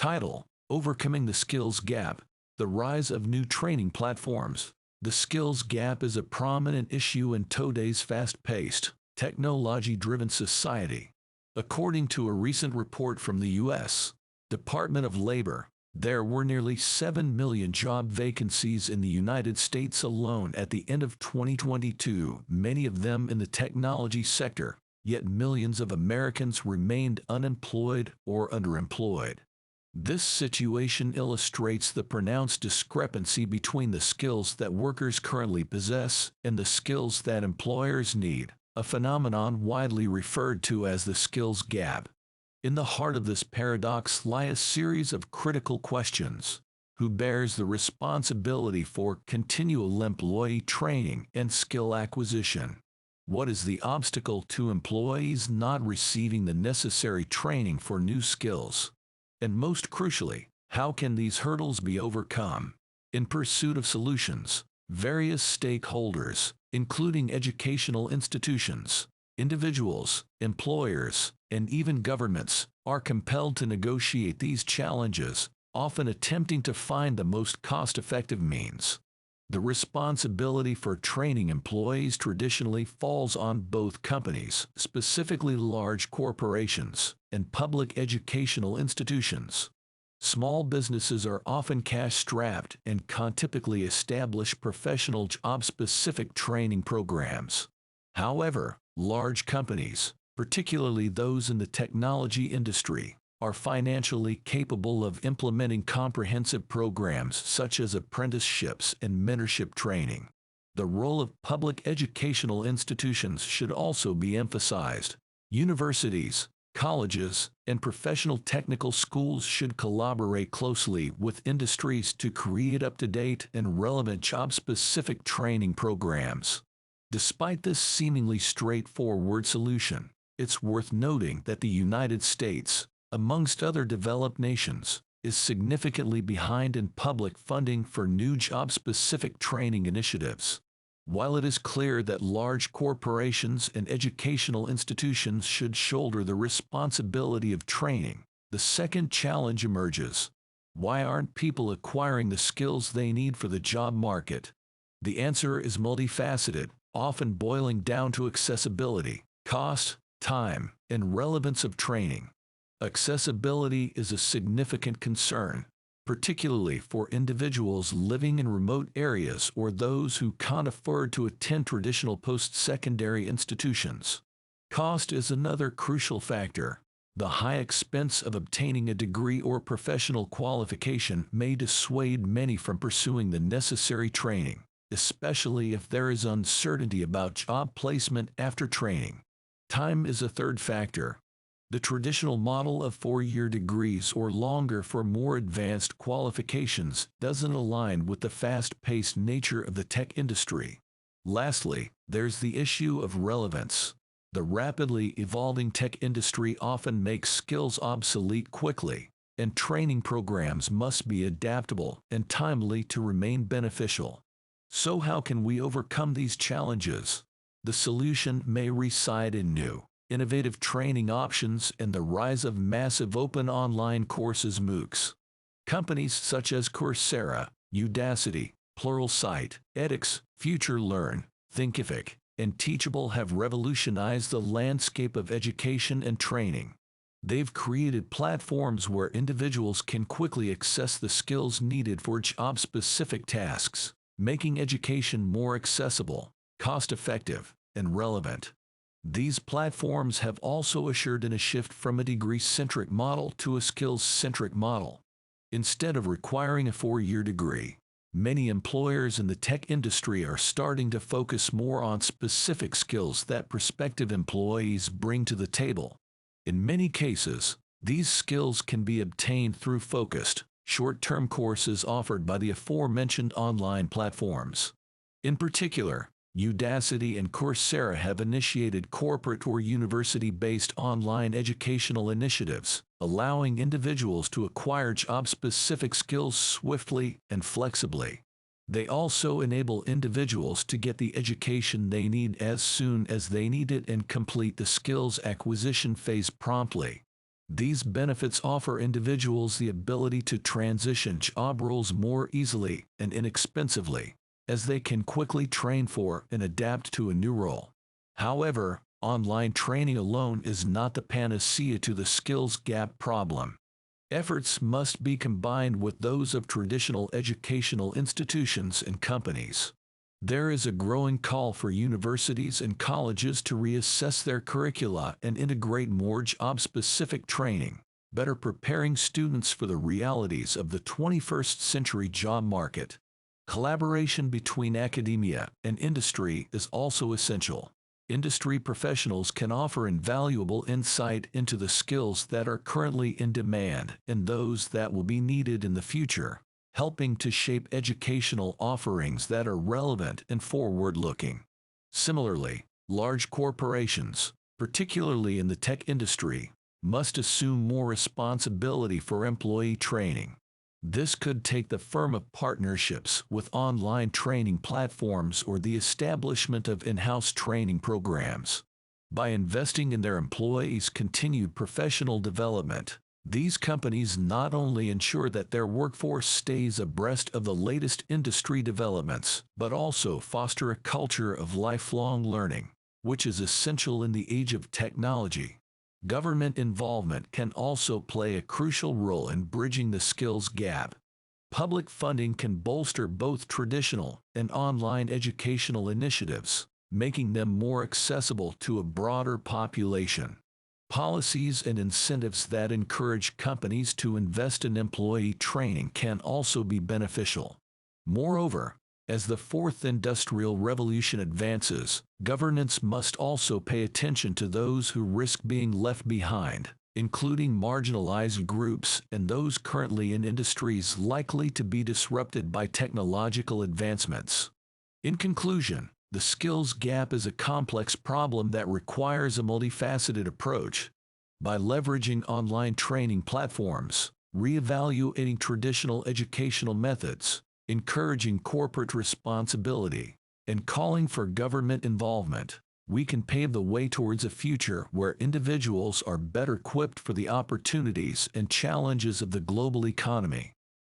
Title: Overcoming the Skills Gap, the Rise of New Training Platforms. The skills gap is a prominent issue in today's fast-paced, technology-driven society. According to a recent report from the U.S. Department of Labor, there were nearly 7 million job vacancies in the United States alone at the end of 2022, many of them in the technology sector, yet millions of Americans remained unemployed or underemployed. This situation illustrates the pronounced discrepancy between the skills that workers currently possess and the skills that employers need, a phenomenon widely referred to as the skills gap. In the heart of this paradox lie a series of critical questions. Who bears the responsibility for continual employee training and skill acquisition? What is the obstacle to employees not receiving the necessary training for new skills? And most crucially, how can these hurdles be overcome? In pursuit of solutions, various stakeholders, including educational institutions, individuals, employers, and even governments, are compelled to negotiate these challenges, often attempting to find the most cost-effective means. The responsibility for training employees traditionally falls on both companies, specifically large corporations, and public educational institutions. Small businesses are often cash-strapped and can typically establish professional job-specific training programs. However, large companies, particularly those in the technology industry, are financially capable of implementing comprehensive programs such as apprenticeships and mentorship training. The role of public educational institutions should also be emphasized. Universities, colleges, and professional technical schools should collaborate closely with industries to create up-to-date and relevant job-specific training programs. Despite this seemingly straightforward solution, it's worth noting that the United States, amongst other developed nations, is significantly behind in public funding for new job-specific training initiatives. While it is clear that large corporations and educational institutions should shoulder the responsibility of training, the second challenge emerges. Why aren't people acquiring the skills they need for the job market? The answer is multifaceted, often boiling down to accessibility, cost, time, and relevance of training. Accessibility is a significant concern, particularly for individuals living in remote areas or those who can't afford to attend traditional post-secondary institutions. Cost is another crucial factor. The high expense of obtaining a degree or professional qualification may dissuade many from pursuing the necessary training, especially if there is uncertainty about job placement after training. Time is a third factor. The traditional model of 4-year degrees or longer for more advanced qualifications doesn't align with the fast-paced nature of the tech industry. Lastly, there's the issue of relevance. The rapidly evolving tech industry often makes skills obsolete quickly, and training programs must be adaptable and timely to remain beneficial. So how can we overcome these challenges? The solution may reside in new, innovative training options and the rise of massive open online courses (MOOCs). Companies such as Coursera, Udacity, Pluralsight, edX, FutureLearn, Thinkific, and Teachable have revolutionized the landscape of education and training. They've created platforms where individuals can quickly access the skills needed for job-specific tasks, making education more accessible, cost-effective, and relevant. These platforms have also ushered in a shift from a degree-centric model to a skills-centric model. Instead of requiring a 4-year degree, many employers in the tech industry are starting to focus more on specific skills that prospective employees bring to the table. In many cases, these skills can be obtained through focused, short-term courses offered by the aforementioned online platforms. In particular, Udacity and Coursera have initiated corporate or university-based online educational initiatives, allowing individuals to acquire job-specific skills swiftly and flexibly. They also enable individuals to get the education they need as soon as they need it and complete the skills acquisition phase promptly. These benefits offer individuals the ability to transition job roles more easily and inexpensively, as they can quickly train for and adapt to a new role. However, online training alone is not the panacea to the skills gap problem. Efforts must be combined with those of traditional educational institutions and companies. There is a growing call for universities and colleges to reassess their curricula and integrate more job-specific training, better preparing students for the realities of the 21st century job market. Collaboration between academia and industry is also essential. Industry professionals can offer invaluable insight into the skills that are currently in demand and those that will be needed in the future, helping to shape educational offerings that are relevant and forward-looking. Similarly, large corporations, particularly in the tech industry, must assume more responsibility for employee training. This could take the form of partnerships with online training platforms or the establishment of in-house training programs. By investing in their employees' continued professional development, these companies not only ensure that their workforce stays abreast of the latest industry developments, but also foster a culture of lifelong learning, which is essential in the age of technology. Government involvement can also play a crucial role in bridging the skills gap. Public funding can bolster both traditional and online educational initiatives, making them more accessible to a broader population. Policies and incentives that encourage companies to invest in employee training can also be beneficial. Moreover, as the fourth industrial revolution advances, governance must also pay attention to those who risk being left behind, including marginalized groups and those currently in industries likely to be disrupted by technological advancements. In conclusion, the skills gap is a complex problem that requires a multifaceted approach. By leveraging online training platforms, reevaluating traditional educational methods, encouraging corporate responsibility, and calling for government involvement, we can pave the way towards a future where individuals are better equipped for the opportunities and challenges of the global economy.